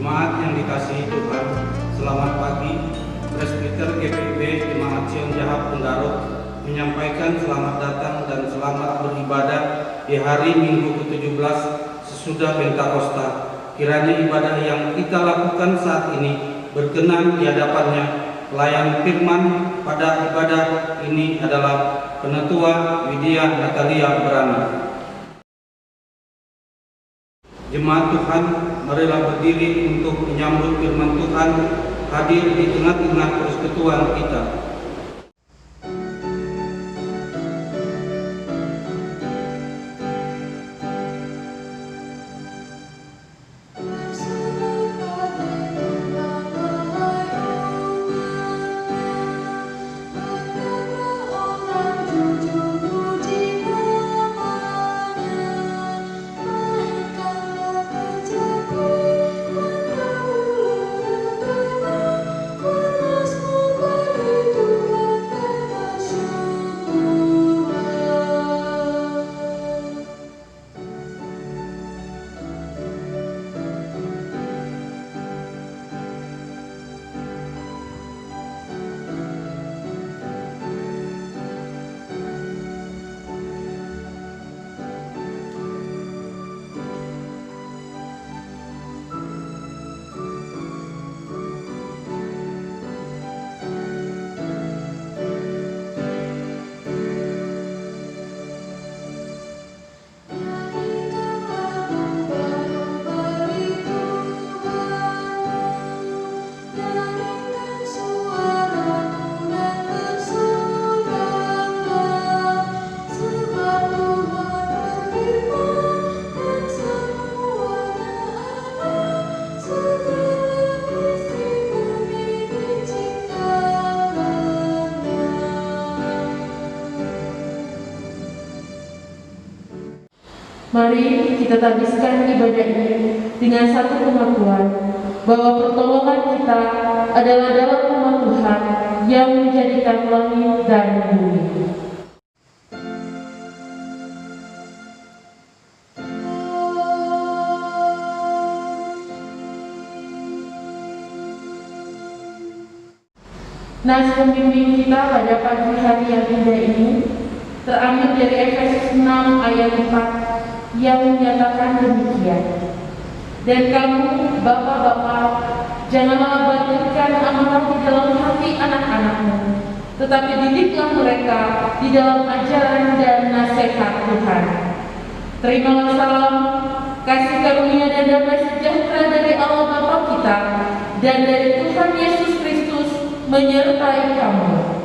Jemaat yang dikasihi Tuhan, selamat pagi. Presbiter GPIB Jemaat Sion Jahab Tenggaruk menyampaikan selamat datang dan selamat beribadah di hari Minggu ke-17 sesudah Pentakosta. Kiranya ibadah yang kita lakukan saat ini berkenan di hadapannya. Pelayan firman pada ibadah ini adalah Penetua Widya Natalia Berana. Jemaat Tuhan, marilah berdiri untuk menyambut firman Tuhan hadir di tengah-tengah persekutuan kita. Mari kita habiskan ibadah ini dengan satu pengakuan bahwa pertolongan kita adalah dalam nama Tuhan yang menjadikan langit dan bumi. Nas pembimbing kita pada pagi hari yang indah ini terambil dari Efesus 6 ayat 4 yang menyatakan demikian. Dan kamu, bapak-bapak, janganlah batirkan amarah di dalam hati anak-anakmu, tetapi didiklah mereka di dalam ajaran dan nasihat Tuhan. Terimalah salam, kasih karunia dan damai sejahtera dari Allah Bapa kita dan dari Tuhan Yesus Kristus menyertai kamu.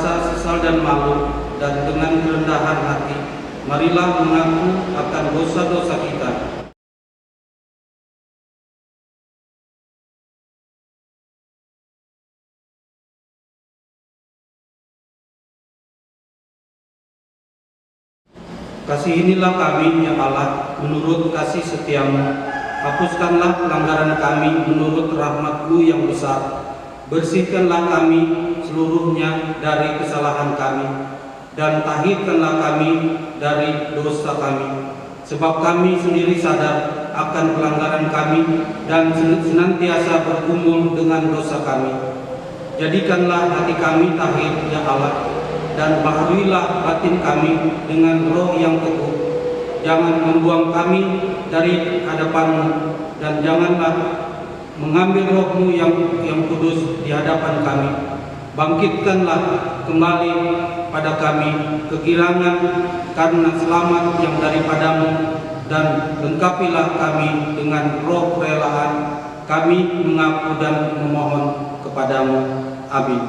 rasa sesal dan malu, dan dengan kerendahan hati, marilah mengaku akan dosa-dosa kita. Kasihinilah kami, ya Allah, menurut kasih setiamu. Hapuskanlah pelanggaran kami menurut rahmat-Mu yang besar. Bersihkanlah kami seluruhnya dari kesalahan kami, dan tahirkanlah kami dari dosa kami. Sebab kami sendiri sadar akan pelanggaran kami dan senantiasa bergumul dengan dosa kami. Jadikanlah hati kami tahir, ya Allah, dan baharilah batin kami dengan roh yang teguh. Jangan membuang kami dari hadapan-Mu, dan janganlah mengambil roh-Mu yang kudus di hadapan kami. Bangkitkanlah kembali pada kami kegirangan karena selamat yang daripada-Mu, dan lengkapilah kami dengan roh kerelaan. Kami mengaku dan memohon kepada-Mu. Amin.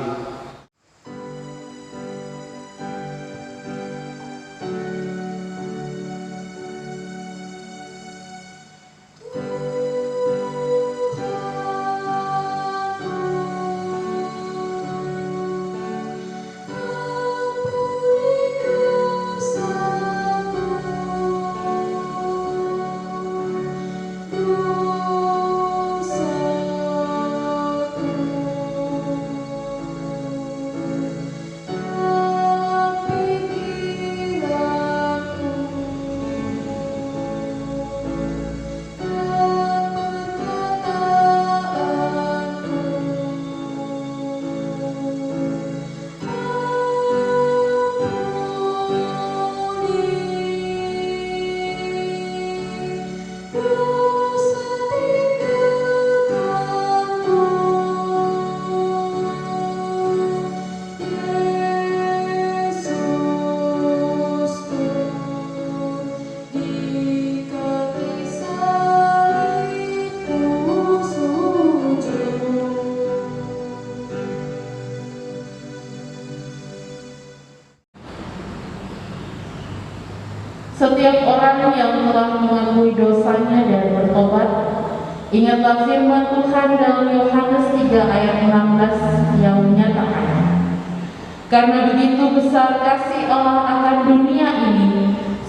Setiap orang yang telah mengakui dosanya dan bertobat, ingatlah firman Tuhan dalam Yohanes 3 ayat 16 yang menyatakan, karena begitu besar kasih Allah akan dunia ini,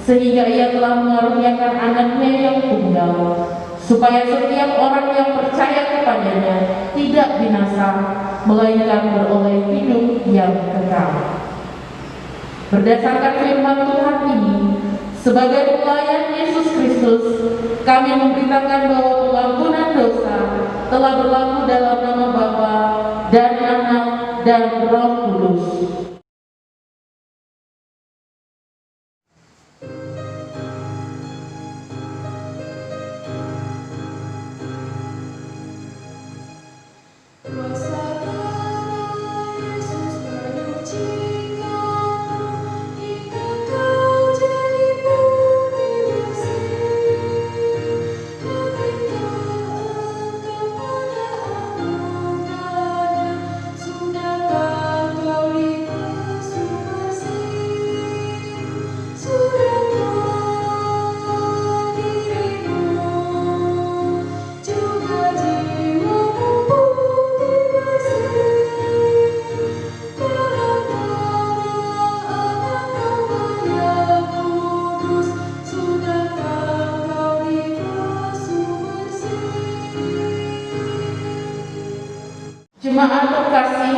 sehingga Ia telah mengaruniakan anaknya yang tunggal, supaya setiap orang yang percaya kepadanya tidak binasa, melainkan beroleh hidup yang kekal. Berdasarkan firman Tuhan ini, sebagai pelayan Yesus Kristus, kami memberitakan bahwa pengampunan dosa telah berlaku dalam nama Bapa dan Anak dan Roh Kudus. Jemaat terkasih,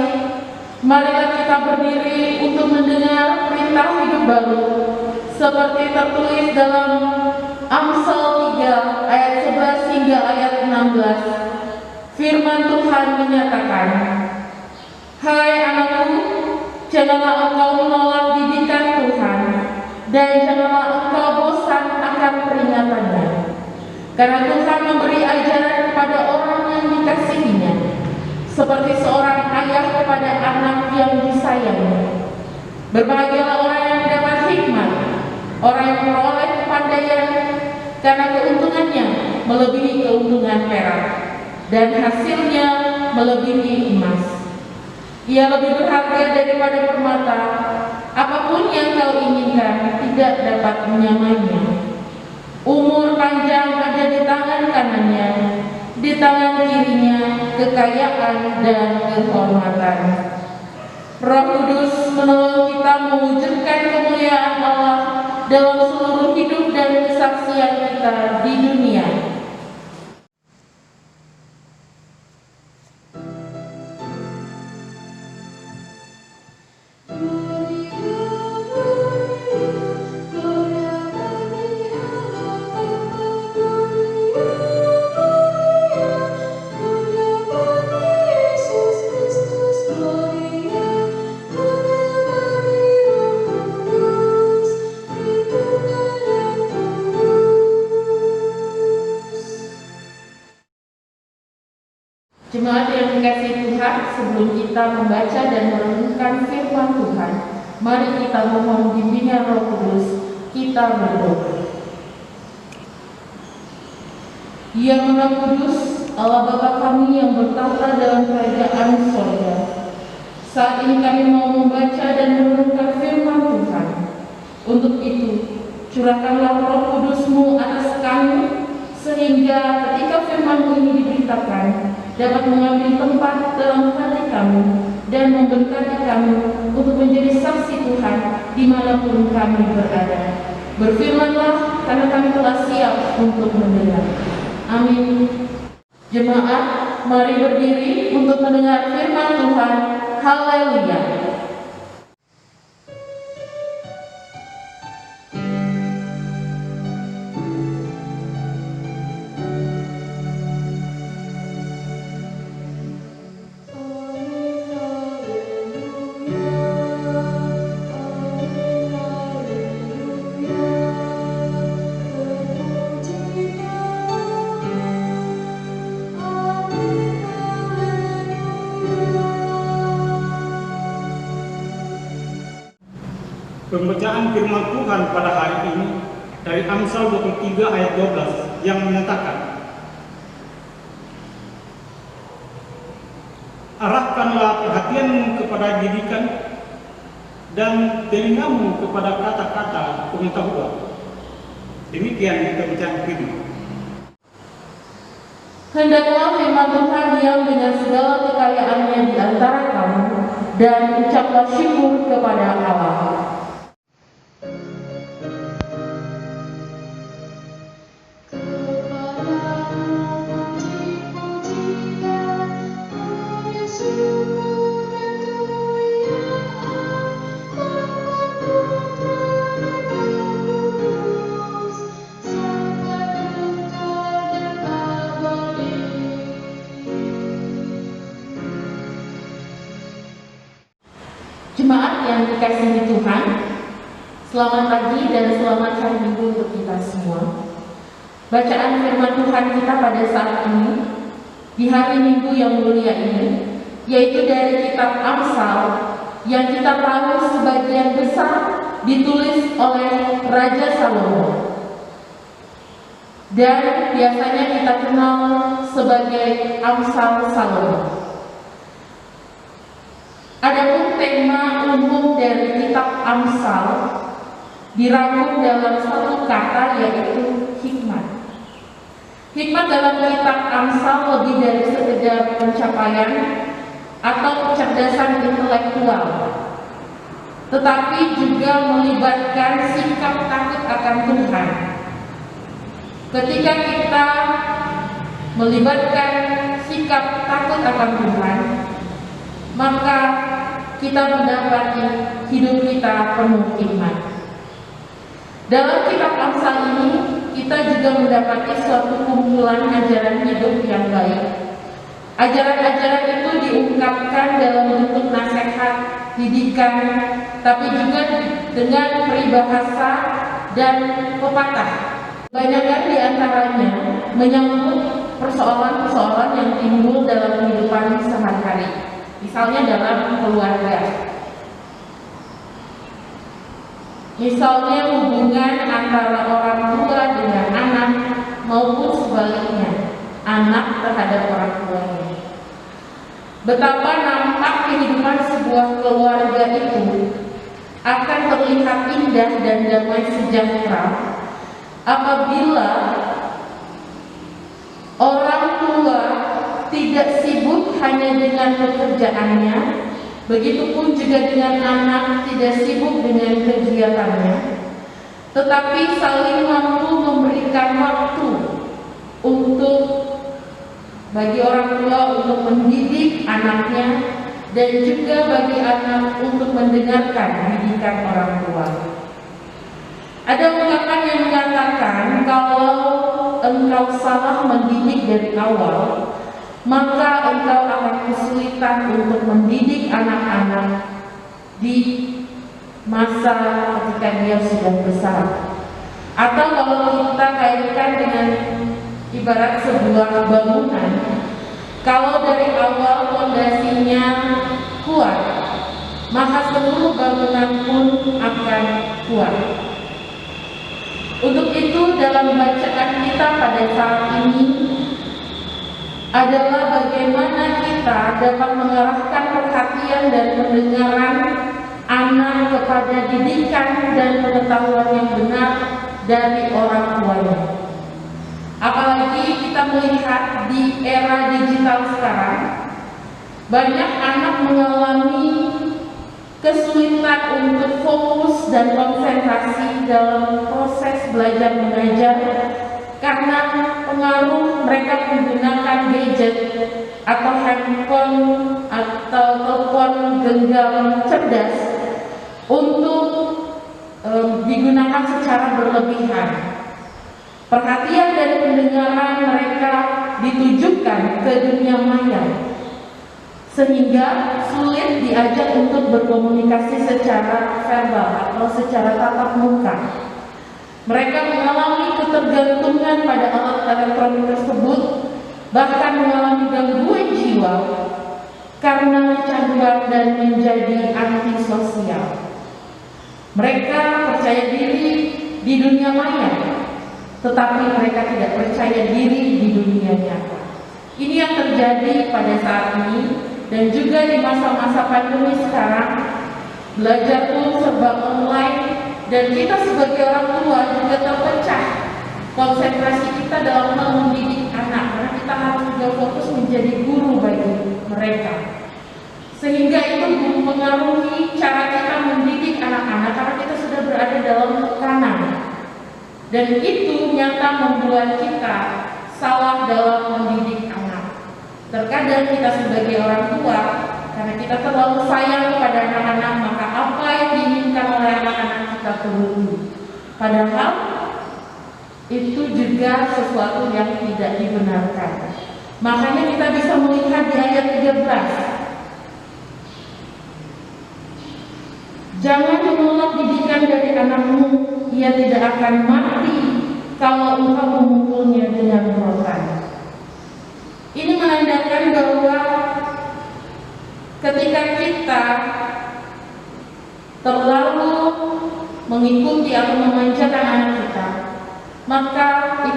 marilah kita berdiri untuk mendengar perintah hidup baru seperti tertulis dalam Amsal 3 ayat 11 hingga ayat 16. Firman Tuhan menyatakan, hai anakku, janganlah engkau menolak didikan Tuhan, dan janganlah engkau bosan akan peringatannya. Karena Tuhan memberi ajaran kepada orang yang dikasihinya, seperti seorang ayah kepada anak yang disayangnya. Berbahagialah orang yang mendapat hikmat, orang yang memperoleh kepandaian, karena keuntungannya melebihi keuntungan perak, dan hasilnya melebihi emas. Ia lebih berharga daripada permata. Apapun yang kau inginkan tidak dapat menyamainya. Umur panjang ada di tangan kanannya, di tangan kirinya kekayaan dan kehormatan. Roh Kudus menolong kita mewujudkan kemuliaan Allah dalam seluruh hidup dan kesaksian kita di dunia. Jemaat yang dikasihi Tuhan, sebelum kita membaca dan merenungkan firman Tuhan, mari kita mohon bimbingan Roh Kudus. Kita berdoa. Ya Maha Kudus, Allah Bapa kami yang bertahta dalam kerajaan sorga, saat ini kami mau membaca dan merenungkan firman Tuhan. Untuk itu, curahkanlah Roh Kudus-Mu atas kami, sehingga ketika firman ini diberitakan, dapat mengambil tempat dalam hati kami dan memberkati kami untuk menjadi saksi Tuhan dimanapun kami berada. Berfirmanlah karena kami telah siap untuk mendengar. Amin. Jemaat, mari berdiri untuk mendengar firman Tuhan. Haleluya. Pembacaan firman Tuhan pada hari ini dari Amsal 23 ayat 12 yang menyatakan, arahkanlah perhatianmu kepada didikan dan telingamu kepada kata-kata pengetahuan. Demikian kita baca firman. Hendaklah firman Tuhan diam dengan segala kekayaannya di antara kamu, dan ucaplah syukur kepada Allah. Jemaat yang dikasihi Tuhan, selamat pagi dan selamat hari Minggu untuk kita semua. Bacaan firman Tuhan kita pada saat ini, di hari Minggu yang mulia ini, yaitu dari kitab Amsal, yang kita tahu sebagian besar ditulis oleh Raja Salomo, dan biasanya kita kenal sebagai Amsal Salomo. Adapun tema umum dari kitab Amsal dirangkum dalam satu kata, yaitu hikmat. Hikmat dalam kitab Amsal lebih dari sekedar pencapaian atau kecerdasan intelektual, tetapi juga melibatkan sikap takut akan Tuhan. Ketika kita melibatkan sikap takut akan Tuhan, maka kita mendapati hidup kita penuh hikmat. Dalam kitab Amsal ini, kita juga mendapati suatu kumpulan ajaran hidup yang baik. Ajaran-ajaran itu diungkapkan dalam bentuk nasihat, didikan, tapi juga dengan peribahasa dan pepatah. Kebanyakan di antaranya menyangkut persoalan-persoalan yang timbul dalam kehidupan sehari-hari. Misalnya dalam keluarga, misalnya hubungan antara orang tua dengan anak maupun sebaliknya, anak terhadap orang tuanya. Betapa nampak kehidupan sebuah keluarga itu akan terlihat indah dan damai sejahtera apabila orang tua tidak sibuk hanya dengan pekerjaannya, begitupun juga dengan anak tidak sibuk dengan kegiatannya, tetapi saling mampu memberikan waktu untuk bagi orang tua untuk mendidik anaknya dan juga bagi anak untuk mendengarkan didikan orang tua. Ada ungkapan yang mengatakan kalau engkau salah mendidik dari awal, maka engkau akan kesulitan untuk mendidik anak-anak di masa ketika dia sudah besar. Atau kalau kita kaitkan dengan ibarat sebuah bangunan, kalau dari awal fondasinya kuat, maka seluruh bangunan pun akan kuat. Untuk itu dalam bacaan kita pada saat ini adalah bagaimana kita dapat mengarahkan perhatian dan pendengaran anak kepada didikan dan pengetahuan yang benar dari orang tuanya. Apalagi kita melihat di era digital sekarang, banyak anak mengalami kesulitan untuk fokus dan konsentrasi dalam proses belajar mengajar karena pengaruh mereka menggunakan gadget atau handphone atau telepon genggam cerdas untuk digunakan secara berlebihan. Perhatian dan pendengaran mereka ditujukan ke dunia maya, sehingga sulit diajak untuk berkomunikasi secara verbal atau secara tatap muka. Mereka mengalami ketergantungan pada alat elektronik tersebut, bahkan mengalami gangguan jiwa karena kecanduan dan menjadi antisosial. Mereka percaya diri di dunia maya, tetapi mereka tidak percaya diri di dunia nyata. Ini yang terjadi pada saat ini. Dan juga di masa-masa pandemi sekarang, belajar pun serba online, dan kita sebagai orang tua juga terpecah konsentrasi kita dalam hal mendidik anak, karena kita harus juga fokus menjadi guru bagi mereka, sehingga itu mempengaruhi cara kita mendidik anak-anak karena kita sudah berada dalam tekanan, dan itu nyata membuat kita salah dalam mendidik anak. Terkadang kita sebagai orang tua, karena kita terlalu sayang kepada anak-anak, maka apa yang diinginkan oleh anak-anak kita turuti. Padahal itu juga sesuatu yang tidak dibenarkan. Makanya kita bisa melihat di ayat 13. Jangan menolak didikan dari anakmu, ia tidak akan mati kalau engkau memukulnya dengan rotan. Ini menandakan bahwa ketika kita terlalu mengikuti atau memanjakan anak kita, maka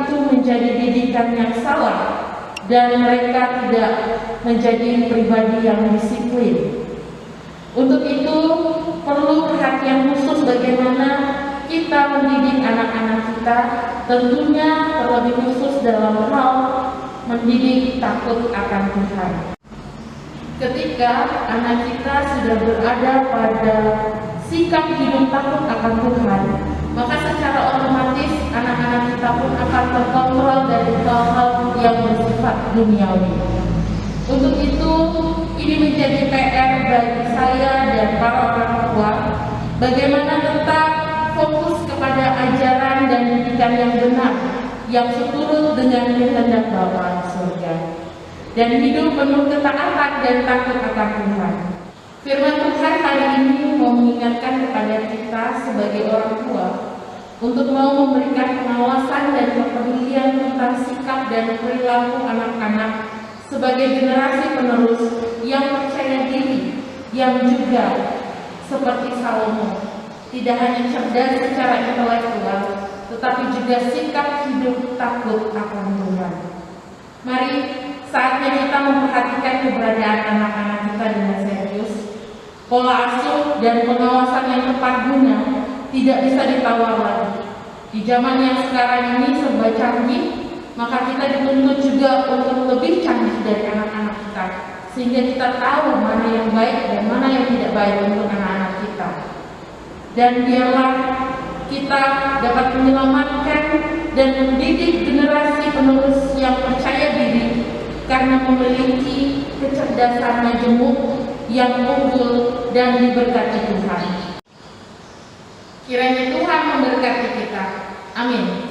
itu menjadi didikan yang salah dan mereka tidak menjadi pribadi yang disiplin. Untuk itu perlu perhatian khusus bagaimana kita mendidik anak-anak kita, tentunya terlebih khusus dalam hal mendidik takut akan Tuhan. Ketika anak kita sudah berada pada sikap hidup takut akan Tuhan, maka secara otomatis anak-anak kita pun akan terkontrol dari hal-hal yang bersifat duniawi. Untuk itu, ini menjadi PR bagi saya dan para orang tua, bagaimana tetap fokus kepada ajaran dan didikan yang benar, yang seturut dengan kehendak Bapa surga, dan hidup penuh ketaatan dan takut akan Tuhan. Firman Tuhan hari ini mau mengingatkan kepada kita sebagai orang tua untuk mau memberikan pengawasan dan kepedulian tentang sikap dan perilaku anak-anak sebagai generasi penerus yang percaya diri, yang juga seperti Salomo, tidak hanya cerdas secara intelektual, tetapi juga sikap hidup takut akan Tuhan. Mari saatnya kita memperhatikan keberadaan anak-anak kita kita dengan serius. Pola asuh dan pengawasan yang tepat guna tidak bisa ditawar lagi. Di zaman yang sekarang ini serba canggih, maka kita dituntut juga untuk lebih canggih dari anak-anak kita, sehingga kita tahu mana yang baik dan mana yang tidak baik untuk anak-anak kita. Dan biarlah kita dapat menyelamatkan dan mendidik generasi penerus yang percaya diri karena memiliki kecerdasan majemuk yang unggul dan diberkati Tuhan. Kiranya Tuhan memberkati kita. Amin.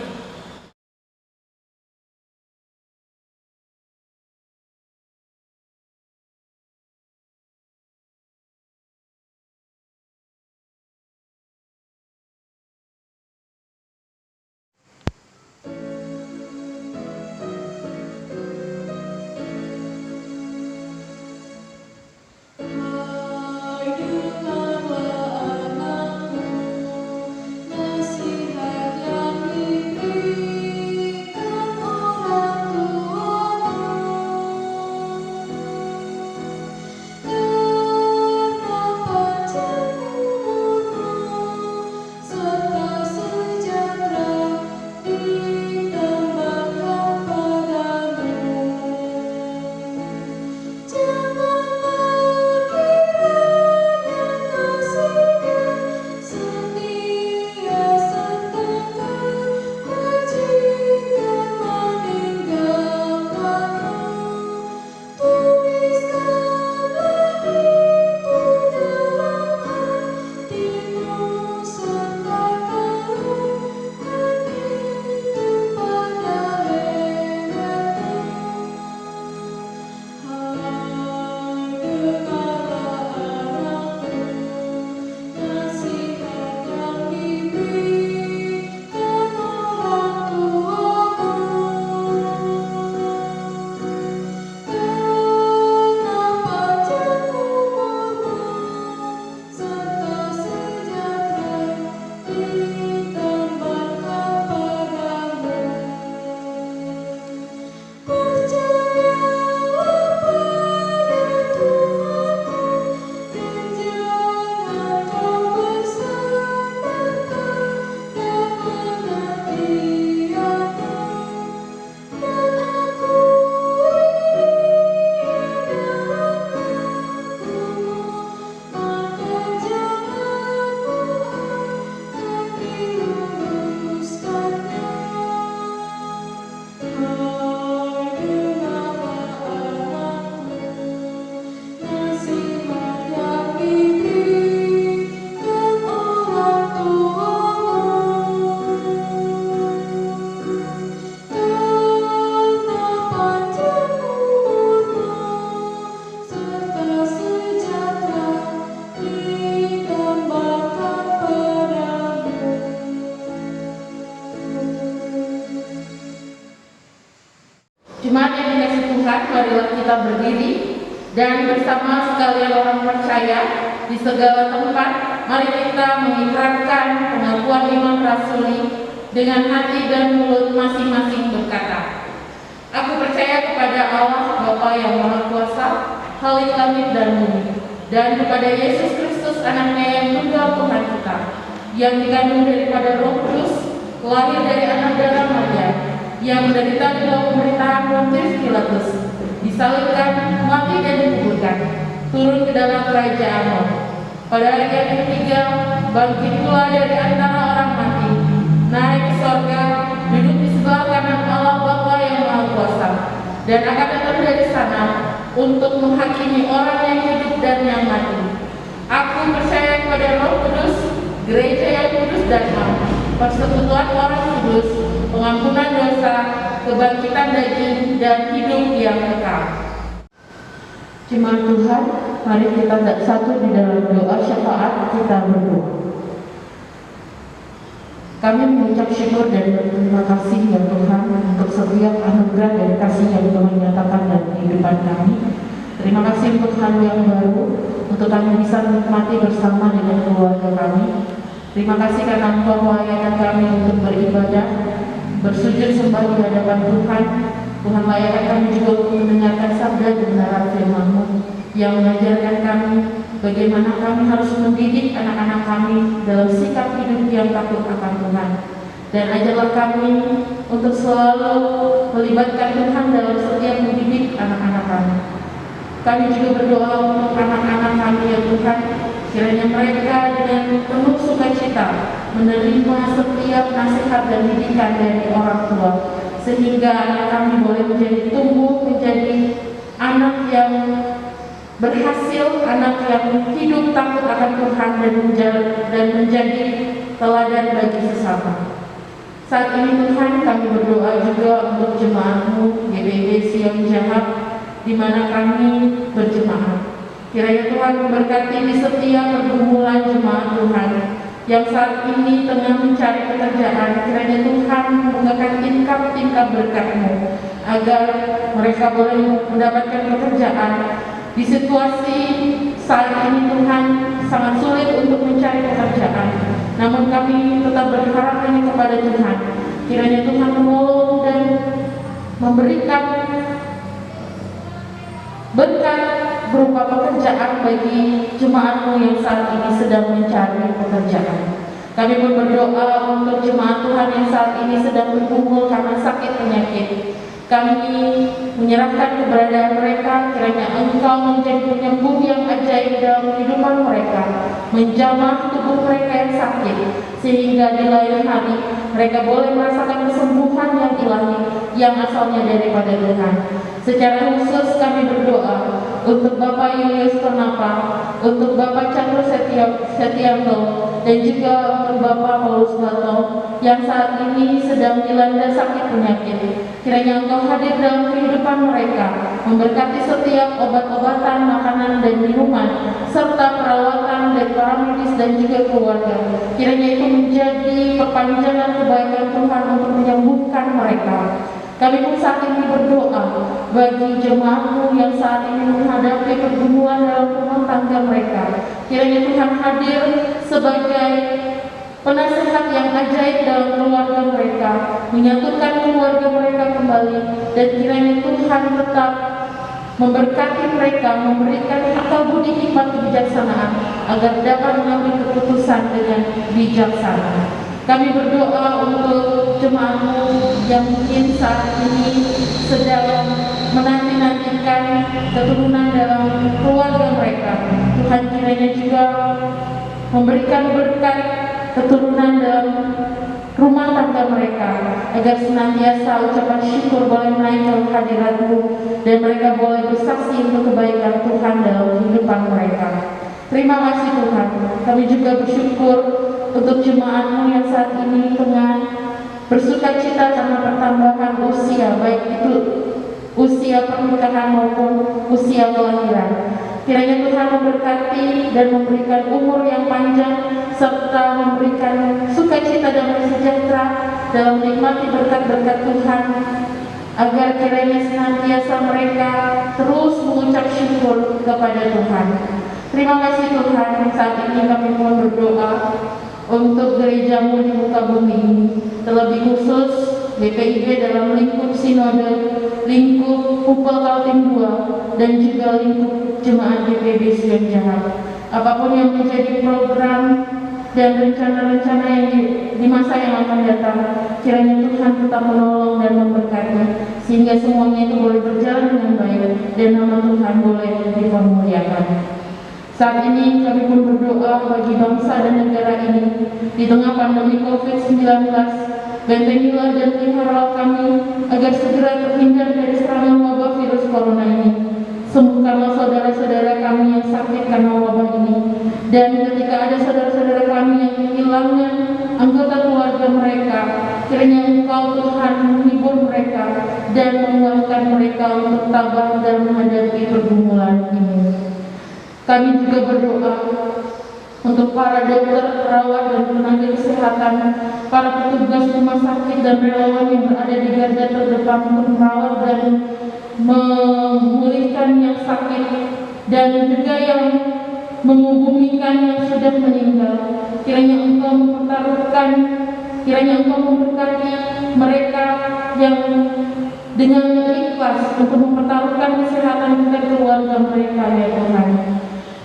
Jemaat yang dikasihi Tuhan, marilah kita berdiri dan bersama sekalian orang percaya di segala tempat, mari kita mengikrarkan pengakuan iman rasuli dengan hati dan mulut masing-masing berkata, aku percaya kepada Allah Bapa yang Maha Kuasa, Khalik langit dan bumi, dan kepada Yesus Kristus anaknya yang tunggal Tuhan kita, yang dikandung daripada Roh Kudus, lahir dari anak darah Maria, yang menderita di bawah pemerintahan Pontius Pilatus, disalibkan, mati dan dikuburkan, turun ke dalam kerajaan Allah. Pada hari yang ketiga, bangkit pula dari antara orang mati, naik ke sorga, duduk di sebelah kanan Allah Bapa yang Maha Kuasa, dan akan datang dari sana untuk menghakimi orang yang hidup dan yang mati. Aku percaya kepada Roh Kudus, gereja yang kudus dan damai, persekutuan orang kudus, pengampunan dosa, kebangkitan daging, dan hidup yang kekal. Jemaat Tuhan, mari kita bersatu di dalam doa syafaat, kita berdoa. Kami mengucap syukur dan berterima kasih ya Tuhan untuk setiap anugerah dan kasih yang Tuhan nyatakan dalam kehidupan kami. Terima kasih untuk hari yang baru, untuk kami bisa menikmati bersama dengan keluarga kami. Terima kasih karena Engkau melayani kami untuk beribadah, bersujud sembah di hadapan Tuhan. Tuhan layakkan kami juga untuk mendengarkan sabda kebenaran firman-Mu. yang mengajarkan kami bagaimana kami harus mendidik anak-anak kami dalam sikap hidup yang takut akan Tuhan. Dan ajarlah kami untuk selalu melibatkan Tuhan dalam setiap mendidik anak-anak kami. Kami juga berdoa untuk anak-anak kami ya Tuhan, kiranya mereka dengan penuh sukacita menerima setiap nasihat dan didikan dari orang tua, sehingga anak kami boleh tumbuh menjadi anak yang berhasil, anak yang hidup takut akan Tuhan dan menjadi teladan bagi sesama. Saat ini Tuhan, kami berdoa juga untuk jemaat-Mu GBB Sion Jahat di mana kami berjemaat. Kiranya Tuhan memberkati di setiap pergumulan jemaat Tuhan yang saat ini tengah mencari pekerjaan. Kiranya Tuhan membukakan tingkap-tingkap berkat-Mu agar mereka boleh mendapatkan pekerjaan. Di situasi saat ini Tuhan sangat sulit untuk mencari pekerjaan, namun kami tetap berharap hanya kepada Tuhan. Kiranya Tuhan menolong dan memberikan berkat berupa pekerjaan bagi jemaat-Mu yang saat ini sedang mencari pekerjaan. Kami pun berdoa untuk jemaat Tuhan yang saat ini sedang bergumul karena sakit penyakit. Kami menyerahkan keberadaan mereka, kiranya Engkau menjadi penyembuh yang ajaib dalam kehidupan mereka, menjamah tubuh mereka yang sakit, sehingga di lain hari mereka boleh merasakan kesembuhan yang ilahi yang asalnya daripada Tuhan. Secara khusus kami berdoa untuk Bapak Julius Tonapa, untuk Bapak Chandra Setianto, dan juga untuk Bapak Paulus Bato yang saat ini sedang dilanda sakit penyakit. Kiranya Engkau hadir dalam kehidupan mereka, memberkati setiap obat-obatan, makanan dan minuman, serta perawatan dari para medis dan juga keluarga. Kiranya itu menjadi perpanjangan kebaikan Tuhan untuk menyembuhkan mereka. Kami pun saat ini berdoa bagi jemaat-Mu yang saat ini menghadapi pergumulan dalam rumah tangga mereka. Kiranya Tuhan hadir sebagai penasehat yang ajaib dalam keluarga mereka, menyatukan keluarga mereka kembali, dan kiranya Tuhan tetap memberkati mereka, memberikan akal budi hikmat kebijaksanaan agar dapat mengambil keputusan dengan bijaksana. Kami berdoa untuk jemaat-Mu yang mungkin saat ini sedang menanti-nantikan keturunan dalam keluarga mereka. Tuhan kiranya juga memberikan berkat keturunan dalam rumah tangga mereka, agar senantiasa ucapan syukur boleh naik ke hadirat-Mu dan mereka boleh bersaksi untuk kebaikan Tuhan dalam kehidupan mereka. Terima kasih Tuhan. Kami juga bersyukur untuk jemaat-Mu yang saat ini tengah bersukacita karena pertambahan usia, baik itu usia pernikahan maupun usia kelahiran. Kiranya Tuhan memberkati dan memberikan umur yang panjang, serta memberikan sukacita dan sejahtera dalam menikmati berkat-berkat Tuhan, agar kiranya senantiasa mereka terus mengucap syukur kepada Tuhan. Terima kasih Tuhan. Saat ini kami mohon berdoa untuk gereja-Mu di muka bumi ini, terlebih khusus BPIB dalam lingkup sinode, lingkup Upel Kaltim 2, dan juga lingkup jemaat GBB Sion Jahat. Apapun yang menjadi program dan rencana-rencana yang di masa yang akan datang, kiranya Tuhan tetap menolong dan memberkati, sehingga semuanya itu boleh berjalan dengan baik dan nama Tuhan boleh dipermuliakan. Saat ini kami pun berdoa bagi bangsa dan negara ini di tengah pandemi COVID-19. Bentengilah dan pelihara kami agar segera terhindar dari serangan wabah virus corona ini. Sembuhkanlah saudara-saudara kami yang sakit karena wabah ini. Dan ketika ada saudara-saudara kami yang kehilangan anggota keluarga mereka, kiranya Engkau Tuhan menghibur mereka dan menguatkan mereka untuk tabah dan menghadapi pergumulan ini. Kami juga berdoa untuk para dokter, perawat, dan tenaga kesehatan, para petugas rumah sakit dan relawan yang berada di garda terdepan untuk merawat dan memulihkan yang sakit, dan juga yang mengubumikan yang sudah meninggal. Kiranya Engkau mempertaruhkan, kiranya Engkau memberkati mereka yang dengan ikhlas untuk mempertaruhkan kesehatan dan keluarga mereka, ya Tuhan.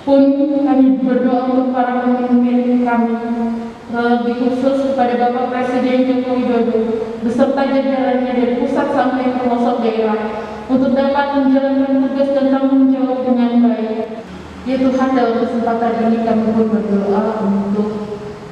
Pun kami berdoa untuk para pemimpin kami, lebih khusus kepada Bapak Presiden Joko Widodo beserta jajarannya dari pusat sampai ke pelosok daerah untuk dapat menjalankan tugas dan tanggung jawab dengan baik. Ya Tuhan, dalam kesempatan ini kami pun berdoa untuk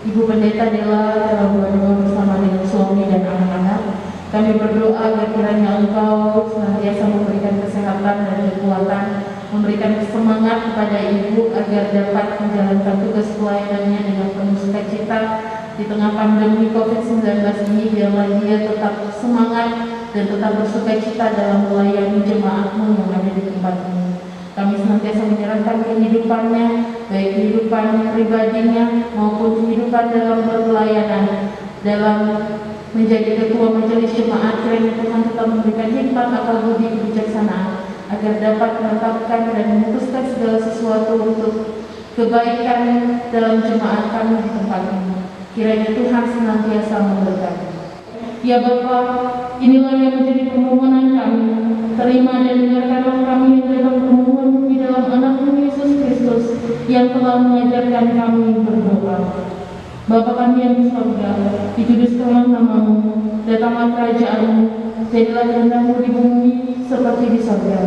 Ibu Pendeta Della dalam doa bersama dengan suami dan anak-anak. Kami berdoa agar kiranya Engkau senantiasa memberikan kesehatan dan kekuatan, memberikan semangat kepada Ibu agar dapat menjalankan tugas pelayanannya dengan penuh sukacita di tengah pandemi COVID-19 ini. Biarlah dia tetap semangat dan tetap bersukacita dalam melayani jemaat-Mu yang ada di tempat ini. Kami senantiasa menyerahkan kehidupannya, baik kehidupan pribadinya maupun kehidupan dalam berpelayanan, dalam menjadi ketua majelis jemaat. Kiranya Tuhan tetap memberikan hikmat, akal budi, kebijaksanaan agar dapat menetapkan dan memutuskan segala sesuatu untuk kebaikan dalam jemaat kami di tempat ini. Kiranya Tuhan senantiasa memberkati. Ya Bapa, inilah yang menjadi permohonan kami. Terima dan dengarkanlah kami yang dalam permohonan di dalam anak-Mu Yesus Kristus yang telah mengajarkan kami berdoa. Bapa kami yang di surga, dikuduskanlah nama-Mu, datanglah kerajaan-Mu, jadilah kehendak-Mu di bumi seperti di surga.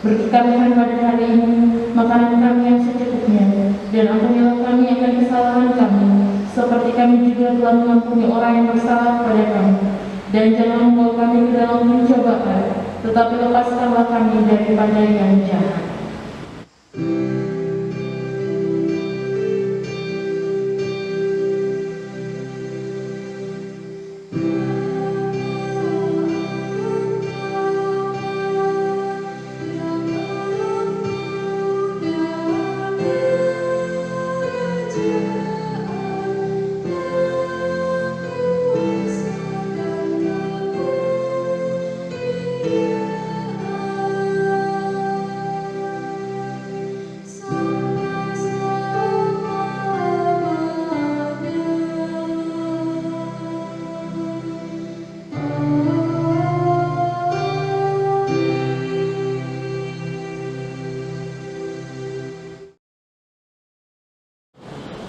Berikanlah pada hari ini makanan kami yang secukupnya, dan ampunilah kami akan kesalahan kami, seperti kami juga telah mengampuni orang yang bersalah kepada kami. Dan jangan membawa kami ke dalam pencobaan, tetapi lepaskanlah kami daripada yang jahat.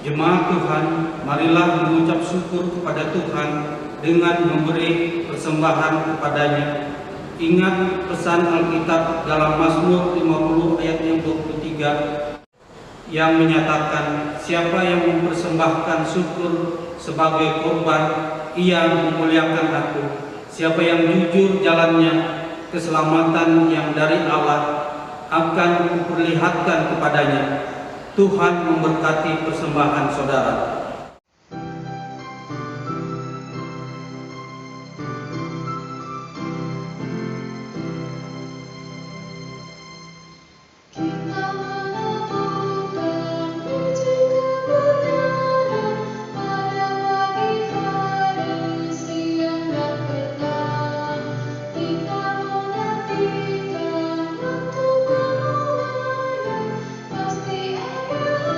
Jemaat Tuhan, marilah mengucap syukur kepada Tuhan dengan memberi persembahan kepadanya. Ingat pesan Alkitab dalam Mazmur 50 ayat yang 23 yang menyatakan, siapa yang mempersembahkan syukur sebagai korban, ia memuliakan aku. Siapa yang jujur jalannya, keselamatan yang dari Allah akan kuperlihatkan kepadanya. Tuhan memberkati persembahan saudara. Pasti ada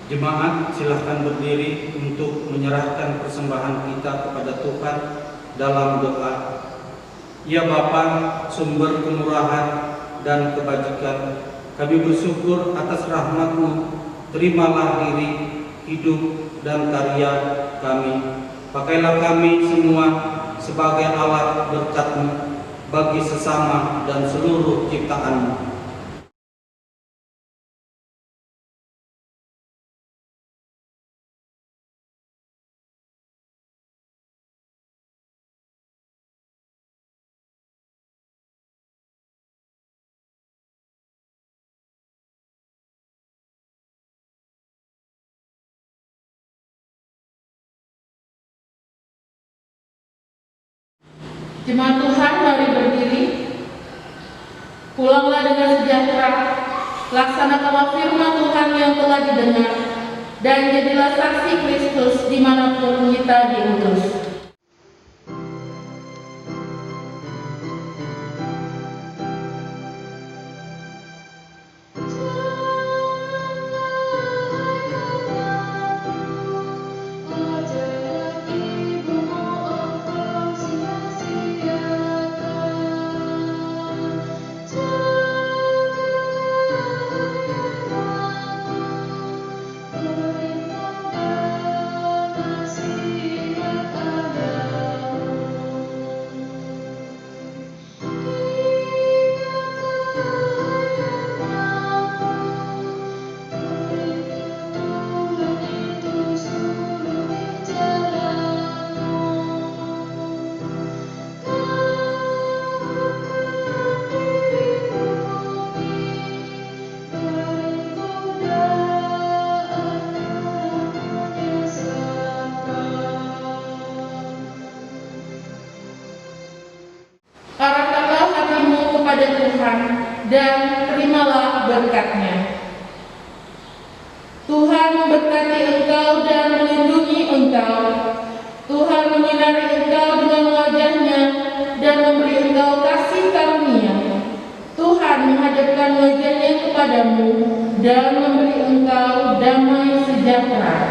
Jemaat silahkan berdiri untuk menyerahkan persembahan kita kepada Tuhan dalam doa. Ya Bapa, sumber kemurahan dan kebajikan, kami bersyukur atas rahmat-Mu. Terimalah diri, hidup, dan karya kami. Pakailah kami semua sebagai alat berkat-Mu bagi sesama dan seluruh ciptaan-Mu. Jemaat Tuhan, mari berdiri. Pulanglah dengan sejahtera, laksanakanlah firman Tuhan yang telah didengar, dan jadilah saksi Kristus dimanapun kita diutus. Arahkanlah hatimu kepada Tuhan dan terimalah berkat-Nya. Tuhan memberkati engkau dan melindungi engkau. Tuhan menyinari engkau dengan wajah-Nya dan memberi engkau kasih karunia. Tuhan menghadapkan wajah-Nya kepadamu dan memberi engkau damai sejahtera.